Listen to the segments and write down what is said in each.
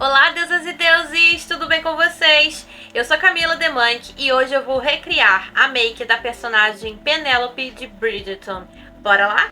Olá, deusas e deuses! Tudo bem com vocês? Eu sou Camila Demanque e hoje eu vou recriar a make da personagem Penélope de Bridgerton. Bora lá?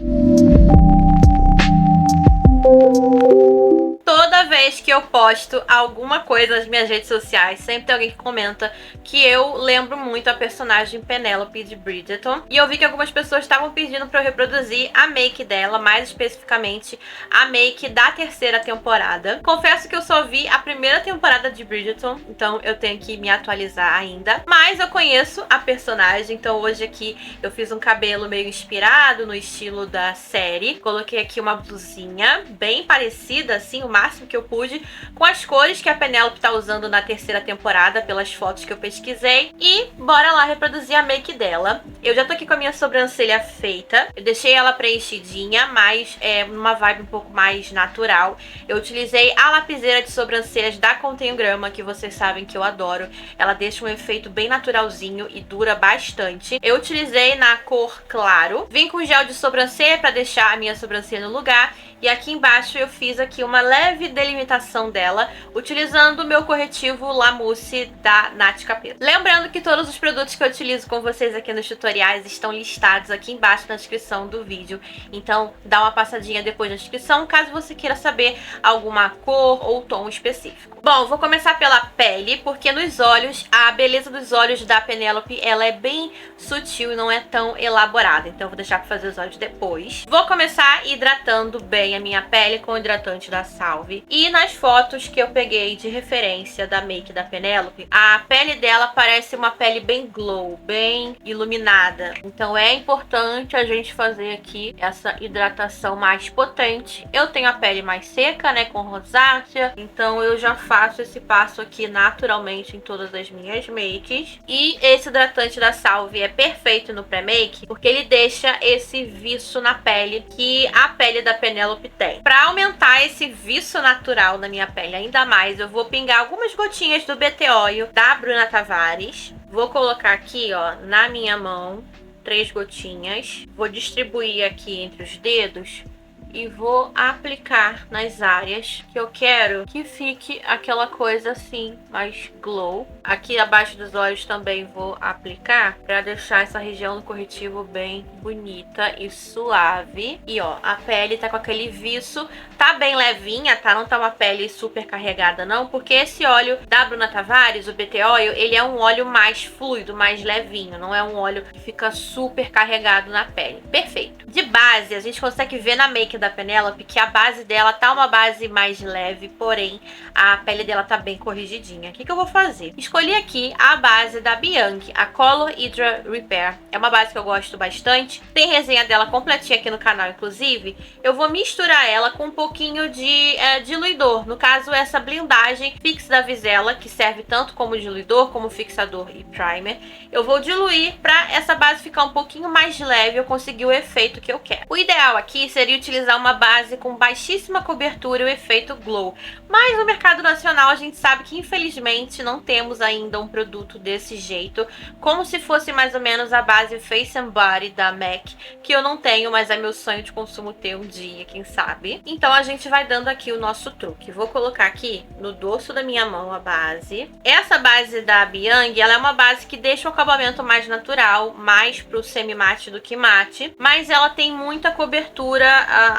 Toda vez que eu posto alguma coisa nas minhas redes sociais, sempre tem alguém que comenta que eu lembro muito a personagem Penélope de Bridgerton. E eu vi que algumas pessoas estavam pedindo pra eu reproduzir a make dela, mais especificamente a make da terceira temporada. Confesso que eu só vi a primeira temporada de Bridgerton, então eu tenho que me atualizar ainda. Mas eu conheço a personagem, então hoje aqui eu fiz um cabelo meio inspirado no estilo da série. Coloquei aqui uma blusinha bem parecida, assim, o máximo que eu pude, com as cores que a Penélope tá usando na terceira temporada, pelas fotos que eu pesquisei. E bora lá reproduzir a make dela. Eu já tô aqui com a minha sobrancelha feita. Eu deixei ela preenchidinha, mas numa vibe um pouco mais natural. Eu utilizei a lapiseira de sobrancelhas da Contengrama, que vocês sabem que eu adoro. Ela deixa um efeito bem naturalzinho e dura bastante. Eu utilizei na cor claro. Vim com gel de sobrancelha pra deixar a minha sobrancelha no lugar. E aqui embaixo eu fiz aqui uma leve delimitação dela, utilizando o meu corretivo La Mousse da Nath Capeta. Lembrando que todos os produtos que eu utilizo com vocês aqui nos tutoriais estão listados aqui embaixo na descrição do vídeo. Então dá uma passadinha depois na descrição, caso você queira saber alguma cor ou tom específico. Bom, vou começar pela pele, porque nos olhos, a beleza dos olhos da Penélope, ela é bem sutil e não é tão elaborada. Então eu vou deixar pra fazer os olhos depois. Vou começar hidratando bem a minha pele com o hidratante da Salve. E nas fotos que eu peguei de referência da make da Penélope, a pele dela parece uma pele bem glow, bem iluminada. Então é importante a gente fazer aqui essa hidratação mais potente. Eu tenho a pele mais seca, né, com rosácea, então eu já faço esse passo aqui naturalmente em todas as minhas makes. E esse hidratante da Salve é perfeito no pré-make, porque ele deixa esse viço na pele que a pele da Penélope tem. Para aumentar esse viço natural na minha pele ainda mais, eu vou pingar algumas gotinhas do BT Oil da Bruna Tavares. Vou colocar aqui, ó, na minha mão, 3 gotinhas. Vou distribuir aqui entre os dedos e vou aplicar nas áreas que eu quero que fique aquela coisa assim, mais glow. Aqui abaixo dos olhos também vou aplicar para deixar essa região do corretivo bem bonita e suave. E ó, a pele tá com aquele viço, tá bem levinha, tá? Não tá uma pele super carregada não, porque esse óleo da Bruna Tavares, o BT Oil, ele é um óleo mais fluido, mais levinho, não é um óleo que fica super carregado na pele. Perfeito. De base, a gente consegue ver na make da Penélope que a base dela tá uma base mais leve, porém a pele dela tá bem corrigidinha. O que eu vou fazer? Escolhi aqui a base da Bianchi, a Color Hydra Repair. É uma base que eu gosto bastante. Tem resenha dela completinha aqui no canal, inclusive. Eu vou misturar ela com um pouquinho de diluidor. No caso, essa blindagem Fix da Vizela, que serve tanto como diluidor, como fixador e primer. Eu vou diluir para essa base ficar um pouquinho mais leve e eu conseguir o efeito que eu quero. O ideal aqui seria utilizar uma base com baixíssima cobertura e o efeito glow. Mas no mercado nacional a gente sabe que infelizmente não temos ainda um produto desse jeito, como se fosse mais ou menos a base Face and Body da MAC, que eu não tenho, mas é meu sonho de consumo ter um dia, quem sabe. Então a gente vai dando aqui o nosso truque. Vou colocar aqui no dorso da minha mão a base. Essa base da Bianchi, ela é uma base que deixa o acabamento mais natural, mais pro semi-mate do que mate, mas ela tem muita cobertura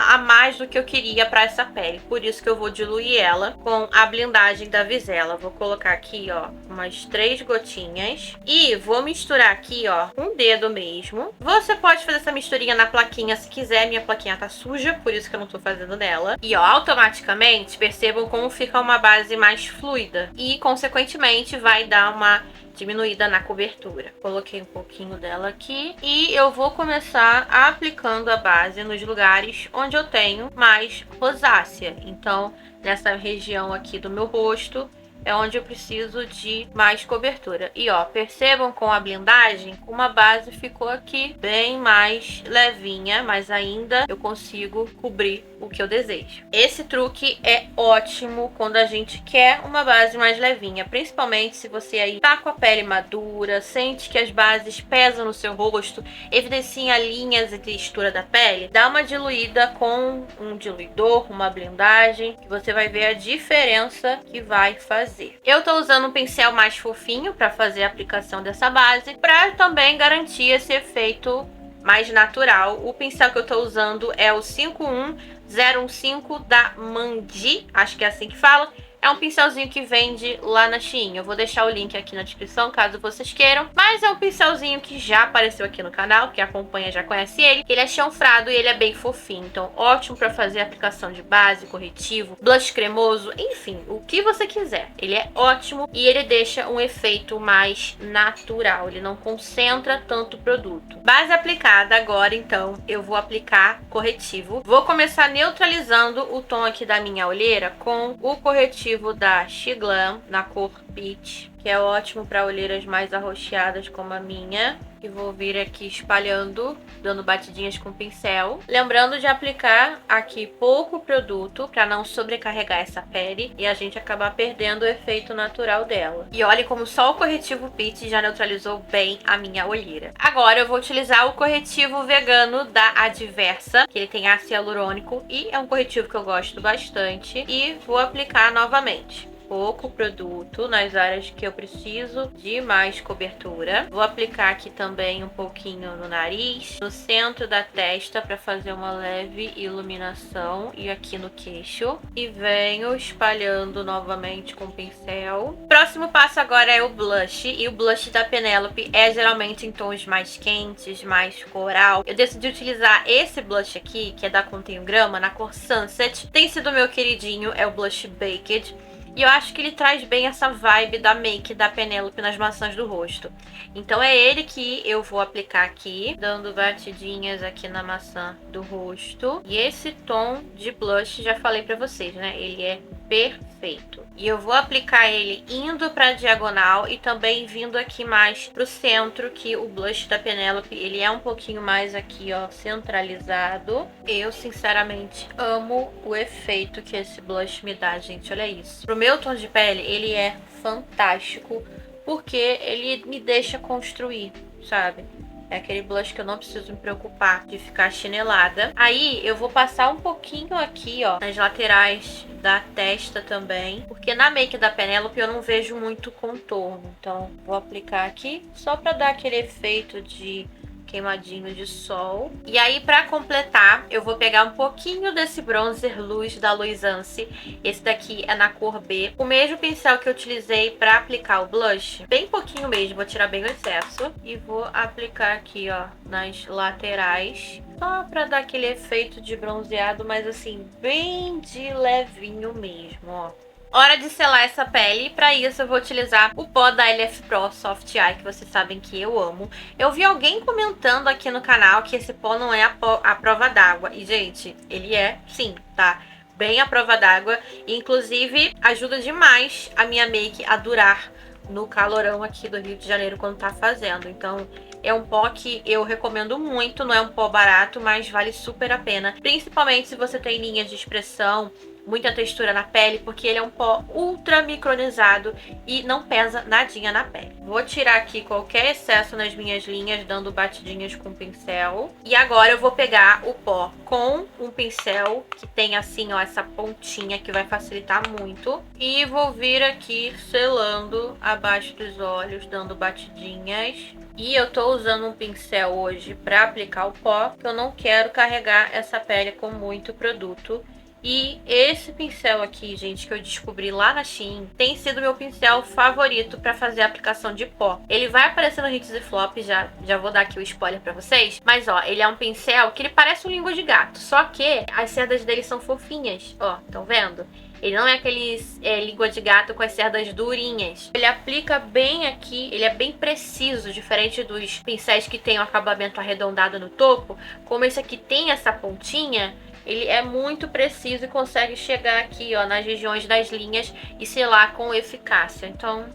a mais do que eu queria para essa pele. Por isso que eu vou diluir ela com a blindagem da Vizela. Vou colocar aqui, ó, umas 3 gotinhas e vou misturar aqui, ó, com o dedo mesmo. Você pode fazer essa misturinha na plaquinha se quiser. Minha plaquinha tá suja, por isso que eu não tô fazendo nela. E ó, automaticamente percebam como fica uma base mais fluida e consequentemente vai dar uma diminuída na cobertura. Coloquei um pouquinho dela aqui e eu vou começar aplicando a base nos lugares onde eu tenho mais rosácea. Então, nessa região aqui do meu rosto, é onde eu preciso de mais cobertura. E ó, percebam com a blindagem, uma base ficou aqui bem mais levinha, mas ainda eu consigo cobrir o que eu desejo. Esse truque é ótimo quando a gente quer uma base mais levinha, principalmente se você aí tá com a pele madura, sente que as bases pesam no seu rosto, evidencia linhas e textura da pele, dá uma diluída com um diluidor, uma blindagem, que você vai ver a diferença que vai fazer. Eu tô usando um pincel mais fofinho para fazer a aplicação dessa base, para também garantir esse efeito mais natural. O pincel que eu tô usando é o 51015 da Mandi, acho que é assim que fala. É um pincelzinho que vende lá na Shein. Eu vou deixar o link aqui na descrição, caso vocês queiram. Mas é um pincelzinho que já apareceu aqui no canal, que acompanha já conhece ele. Ele é chanfrado e ele é bem fofinho. Então, ótimo para fazer aplicação de base, corretivo, blush cremoso, enfim, o que você quiser. Ele é ótimo e ele deixa um efeito mais natural. Ele não concentra tanto o produto. Base aplicada, agora então eu vou aplicar corretivo. Vou começar neutralizando o tom aqui da minha olheira com o corretivo da Shiglam na cor Peach, que é ótimo para olheiras mais arroxeadas como a minha. E vou vir aqui espalhando, dando batidinhas com o pincel. Lembrando de aplicar aqui pouco produto para não sobrecarregar essa pele e a gente acabar perdendo o efeito natural dela. E olha como só o corretivo Peach já neutralizou bem a minha olheira. Agora eu vou utilizar o corretivo vegano da Adversa, que ele tem ácido hialurônico e é um corretivo que eu gosto bastante. E vou aplicar novamente pouco produto nas áreas que eu preciso de mais cobertura. Vou aplicar aqui também um pouquinho no nariz, no centro da testa para fazer uma leve iluminação e aqui no queixo. E venho espalhando novamente com o pincel. Próximo passo agora é o blush. E o blush da Penelope é geralmente em tons mais quentes, mais coral. Eu decidi utilizar esse blush aqui, que é da Continho Grama, na cor Sunset. Tem sido meu queridinho, é o blush Baked. E eu acho que ele traz bem essa vibe da make da Penelope nas maçãs do rosto. Então é ele que eu vou aplicar aqui, dando batidinhas aqui na maçã do rosto. E esse tom de blush, já falei pra vocês, né? Ele é perfeito. E eu vou aplicar ele indo pra diagonal e também vindo aqui mais pro centro, que o blush da Penelope, ele é um pouquinho mais aqui, ó, centralizado. Eu, sinceramente, amo o efeito que esse blush me dá, gente. Olha isso. Pro meu tom de pele, ele é fantástico, porque ele me deixa construir, sabe? É aquele blush que eu não preciso me preocupar de ficar chinelada. Aí eu vou passar um pouquinho aqui, ó, nas laterais da testa também, porque na make da Penelope eu não vejo muito contorno. Então vou aplicar aqui só pra dar aquele efeito de queimadinho de sol. E aí, pra completar, eu vou pegar um pouquinho desse bronzer luz da Luisance. Esse daqui é na cor B. O mesmo pincel que eu utilizei pra aplicar o blush. Bem pouquinho mesmo, vou tirar bem o excesso. E vou aplicar aqui, ó, nas laterais. Só pra dar aquele efeito de bronzeado, mas assim, bem de levinho mesmo, ó. Hora de selar essa pele, e para isso eu vou utilizar o pó da LF Pro Soft Eye, que vocês sabem que eu amo. Eu vi alguém comentando aqui no canal que esse pó não é a prova d'água, e gente, ele é sim, tá? Bem a prova d'água, inclusive ajuda demais a minha make a durar no calorão aqui do Rio de Janeiro quando tá fazendo. Então é um pó que eu recomendo muito, não é um pó barato, mas vale super a pena, principalmente se você tem linhas de expressão, muita textura na pele, porque ele é um pó ultra micronizado e não pesa nadinha na pele. Vou tirar aqui qualquer excesso nas minhas linhas, dando batidinhas com o pincel. E agora eu vou pegar o pó com um pincel que tem assim, ó, essa pontinha que vai facilitar muito. E vou vir aqui selando abaixo dos olhos, dando batidinhas. E eu tô usando um pincel hoje para aplicar o pó, porque eu não quero carregar essa pele com muito produto. E esse pincel aqui, gente, que eu descobri lá na Shein, tem sido meu pincel favorito para fazer a aplicação de pó. Ele vai aparecer no Hits e Flops, já vou dar aqui o spoiler para vocês. Mas, ó, ele é um pincel que ele parece um língua de gato, só que as cerdas dele são fofinhas, ó, estão vendo? Ele não é aqueles língua de gato com as cerdas durinhas. Ele aplica bem aqui, ele é bem preciso, diferente dos pincéis que tem o acabamento arredondado no topo. Como esse aqui tem essa pontinha, ele é muito preciso e consegue chegar aqui, ó, nas regiões das linhas e selar com eficácia. Então,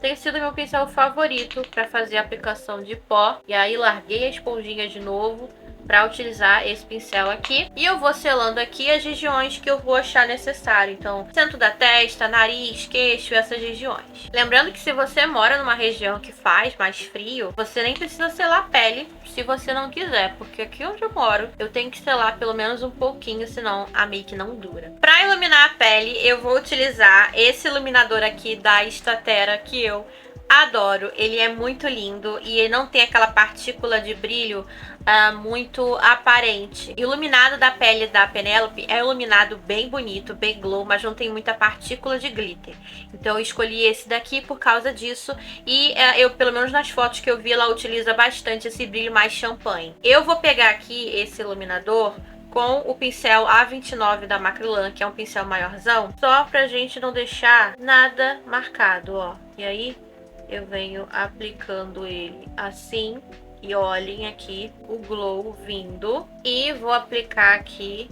tem sido meu pincel favorito para fazer a aplicação de pó. E aí larguei a esponjinha de novo para utilizar esse pincel aqui. E eu vou selando aqui as regiões que eu vou achar necessário. Então, centro da testa, nariz, queixo, essas regiões. Lembrando que se você mora numa região que faz mais frio, você nem precisa selar a pele se você não quiser. Porque aqui onde eu moro, eu tenho que selar pelo menos um pouquinho, senão a make não dura. Para iluminar a pele, eu vou utilizar esse iluminador aqui da Statera, que eu adoro. Ele é muito lindo e ele não tem aquela partícula de brilho muito aparente. Iluminado da pele da Penélope é iluminado bem bonito, bem glow, mas não tem muita partícula de glitter. Então eu escolhi esse daqui por causa disso. E eu, pelo menos nas fotos que eu vi, ela utiliza bastante esse brilho mais champanhe. Eu vou pegar aqui esse iluminador com o pincel A29 da Macrylan, que é um pincel maiorzão, só pra gente não deixar nada marcado, ó. E aí eu venho aplicando ele assim. E olhem aqui o glow vindo. E vou aplicar aqui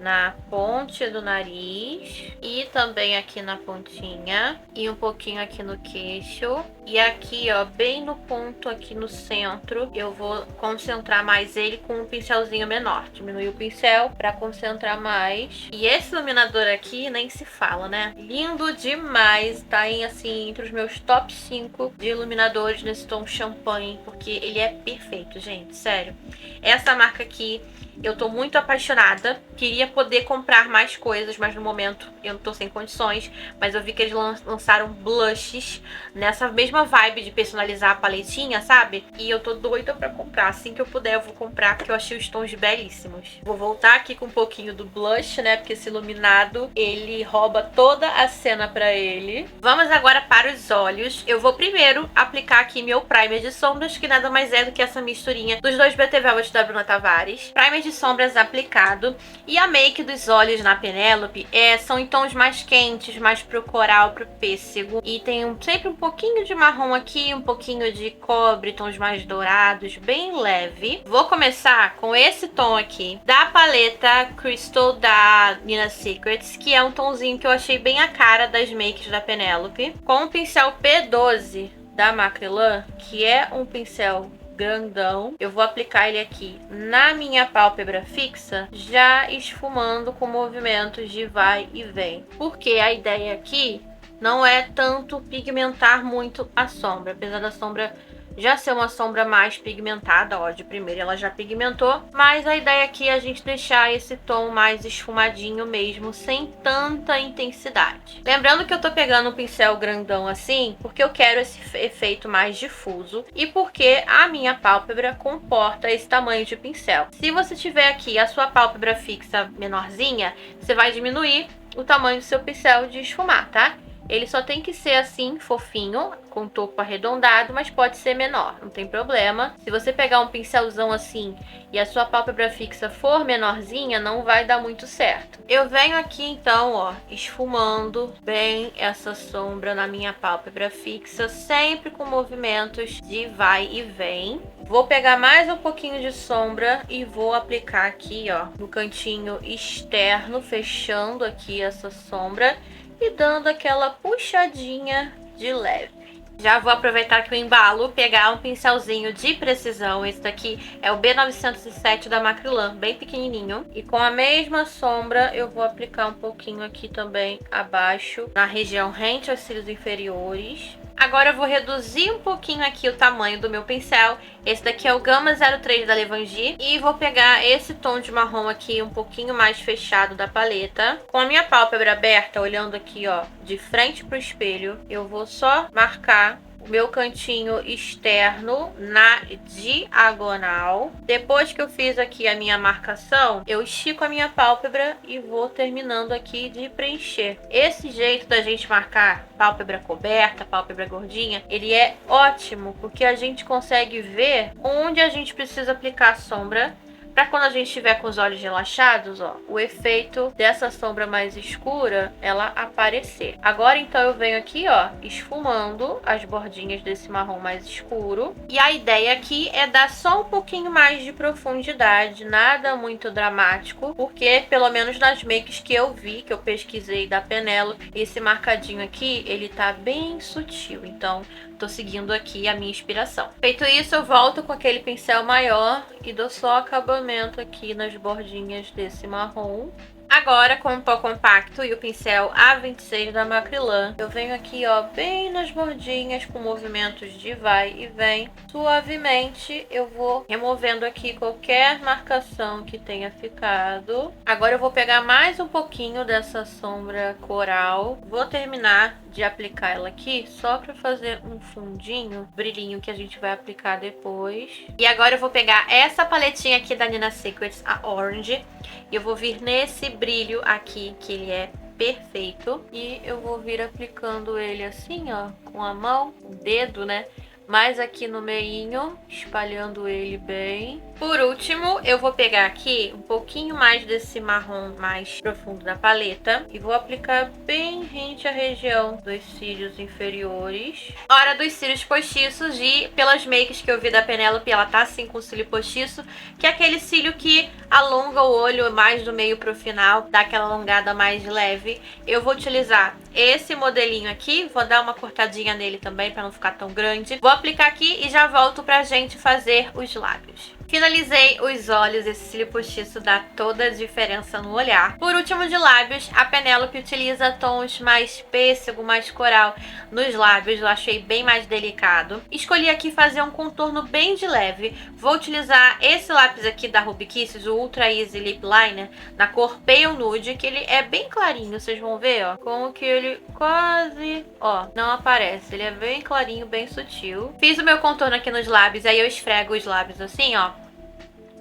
na ponte do nariz. E também aqui na pontinha. E um pouquinho aqui no queixo. E aqui, ó, bem no ponto aqui no centro, eu vou concentrar mais ele com um pincelzinho menor. Diminuir o pincel pra concentrar mais. E esse iluminador aqui nem se fala, né? Lindo demais. Tá em, assim, entre os meus top 5 de iluminadores nesse tom champanhe. Porque ele é perfeito, gente. Sério. Essa marca aqui, eu tô muito apaixonada. Queria poder comprar mais coisas, mas no momento eu não tô sem condições. Mas eu vi que eles lançaram blushes nessa mesma vibe de personalizar a paletinha, sabe? E eu tô doida pra comprar. Assim que eu puder eu vou comprar, porque eu achei os tons belíssimos. Vou voltar aqui com um pouquinho do blush, né? Porque esse iluminado, ele rouba toda a cena pra ele. Vamos agora para os olhos. Eu vou primeiro aplicar aqui meu primer de sombras, que nada mais é do que essa misturinha dos dois BT Velvet da Bruna Tavares. Primer de sombras aplicado. E a make dos olhos na Penélope são em tons mais quentes, mais pro coral, pro pêssego. E tem sempre um pouquinho de marrom aqui, um pouquinho de cobre, tons mais dourados, bem leve. Vou começar com esse tom aqui, da paleta Crystal da Nina Secrets, que é um tomzinho que eu achei bem a cara das makes da Penélope. Com o pincel P12 da Macrylan, que é um pincel grandão. Eu vou aplicar ele aqui na minha pálpebra fixa, já esfumando com movimentos de vai e vem. Porque a ideia aqui não é tanto pigmentar muito a sombra, apesar da sombra já ser uma sombra mais pigmentada, ó, de primeira ela já pigmentou, mas a ideia aqui é a gente deixar esse tom mais esfumadinho mesmo, sem tanta intensidade. Lembrando que eu tô pegando um pincel grandão assim, porque eu quero esse efeito mais difuso e porque a minha pálpebra comporta esse tamanho de pincel. Se você tiver aqui a sua pálpebra fixa menorzinha, você vai diminuir o tamanho do seu pincel de esfumar, tá? Ele só tem que ser assim, fofinho, com topo arredondado, mas pode ser menor, não tem problema. Se você pegar um pincelzão assim e a sua pálpebra fixa for menorzinha, não vai dar muito certo. Eu venho aqui então, ó, esfumando bem essa sombra na minha pálpebra fixa, sempre com movimentos de vai e vem. Vou pegar mais um pouquinho de sombra e vou aplicar aqui, ó, no cantinho externo, fechando aqui essa sombra e dando aquela puxadinha de leve. Já vou aproveitar que o embalo, pegar um pincelzinho de precisão. Esse daqui é o B907 da Macrylan, bem pequenininho. E com a mesma sombra eu vou aplicar um pouquinho aqui também abaixo, na região rente aos cílios inferiores. Agora eu vou reduzir um pouquinho aqui o tamanho do meu pincel. Esse daqui é o Gama 03 da Levangie. E vou pegar esse tom de marrom aqui um pouquinho mais fechado da paleta. Com a minha pálpebra aberta, olhando aqui, ó, de frente pro espelho, eu vou só marcar o meu cantinho externo na diagonal. Depois que eu fiz aqui a minha marcação, eu estico a minha pálpebra e vou terminando aqui de preencher. Esse jeito da gente marcar pálpebra coberta, pálpebra gordinha, ele é ótimo, porque a gente consegue ver onde a gente precisa aplicar a sombra, pra quando a gente estiver com os olhos relaxados, ó, o efeito dessa sombra mais escura, ela aparecer. Agora, então, eu venho aqui, ó, esfumando as bordinhas desse marrom mais escuro. E a ideia aqui é dar só um pouquinho mais de profundidade, nada muito dramático, porque pelo menos nas makes que eu vi, que eu pesquisei da Penélope, esse marcadinho aqui, ele tá bem sutil, então tô seguindo aqui a minha inspiração. Feito isso, eu volto com aquele pincel maior e dou só acabamento aqui nas bordinhas desse marrom. Agora, com o pó compacto e o pincel A26 da Macrylan, eu venho aqui, ó, bem nas bordinhas, com movimentos de vai e vem. Suavemente, eu vou removendo aqui qualquer marcação que tenha ficado. Agora eu vou pegar mais um pouquinho dessa sombra coral. Vou terminar de aplicar ela aqui, só pra fazer um fundinho, brilhinho que a gente vai aplicar depois. E agora eu vou pegar essa paletinha aqui da Nina Secrets, a Orange, e eu vou vir nesse brilho aqui, que ele é perfeito. E eu vou vir aplicando ele assim, ó, com a mão, o dedo, né? Mais aqui no meinho, espalhando ele bem. Por último, eu vou pegar aqui um pouquinho mais desse marrom mais profundo da paleta e vou aplicar bem rente à região dos cílios inferiores. Hora dos cílios postiços, e pelas makes que eu vi da Penélope, ela tá assim com o cílio postiço, que é aquele cílio que alonga o olho mais do meio pro final, dá aquela alongada mais leve. Eu vou utilizar esse modelinho aqui, vou dar uma cortadinha nele também para não ficar tão grande. Vou aplicar aqui e já volto pra gente fazer os lábios. Finalizei os olhos, esse cílio postiço dá toda a diferença no olhar. Por último, de lábios, a Penélope utiliza tons mais pêssego, mais coral nos lábios, eu achei bem mais delicado. Escolhi aqui fazer um contorno bem de leve. Vou utilizar esse lápis aqui da Ruby Kisses, o Ultra Easy Lip Liner, na cor Pale Nude, que ele é bem clarinho, vocês vão ver, ó, como que ele quase, ó, não aparece. Ele é bem clarinho, bem sutil. Fiz o meu contorno aqui nos lábios, aí eu esfrego os lábios assim, ó,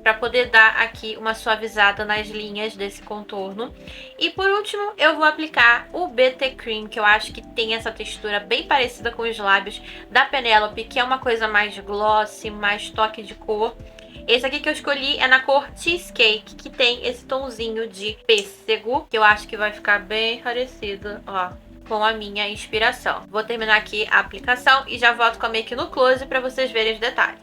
para poder dar aqui uma suavizada nas linhas desse contorno. E por último, eu vou aplicar o BT Cream, que eu acho que tem essa textura bem parecida com os lábios da Penélope, que é uma coisa mais glossy, mais toque de cor. Esse aqui que eu escolhi é na cor Cheesecake, que tem esse tonzinho de pêssego, que eu acho que vai ficar bem parecido, ó, com a minha inspiração. Vou terminar aqui a aplicação e já volto com a make no close para vocês verem os detalhes.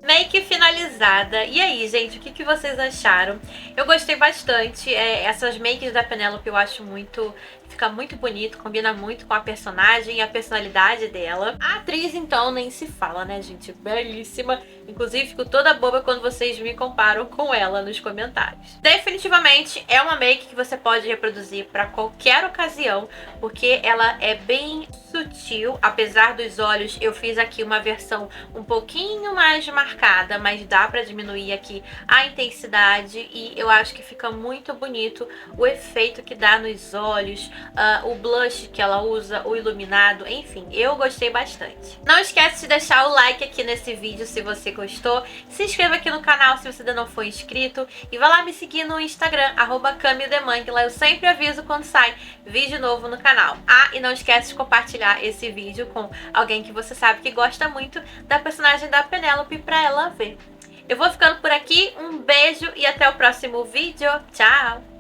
Make finalizada. E aí, gente, o que vocês acharam? Eu gostei bastante. Essas makes da Penélope eu acho muito... Fica muito bonito, combina muito com a personagem e a personalidade dela. A atriz, então, nem se fala, né, gente? Belíssima. Inclusive, fico toda boba quando vocês me comparam com ela nos comentários. Definitivamente é uma make que você pode reproduzir para qualquer ocasião, porque ela é bem sutil. Apesar dos olhos, eu fiz aqui uma versão um pouquinho mais marcada, mas dá para diminuir aqui a intensidade e eu acho que fica muito bonito o efeito que dá nos olhos, o blush que ela usa, o iluminado, enfim, eu gostei bastante. Não esquece de deixar o like aqui nesse vídeo se você gostou, se inscreva aqui no canal se você ainda não for inscrito e vá lá me seguir no Instagram, @CamiDeMangue, lá eu sempre aviso quando sai vídeo novo no canal. Ah, e não esquece de compartilhar esse vídeo com alguém que você sabe que gosta muito da personagem da Penélope pra ela ver. Eu vou ficando por aqui, um beijo e até o próximo vídeo. Tchau!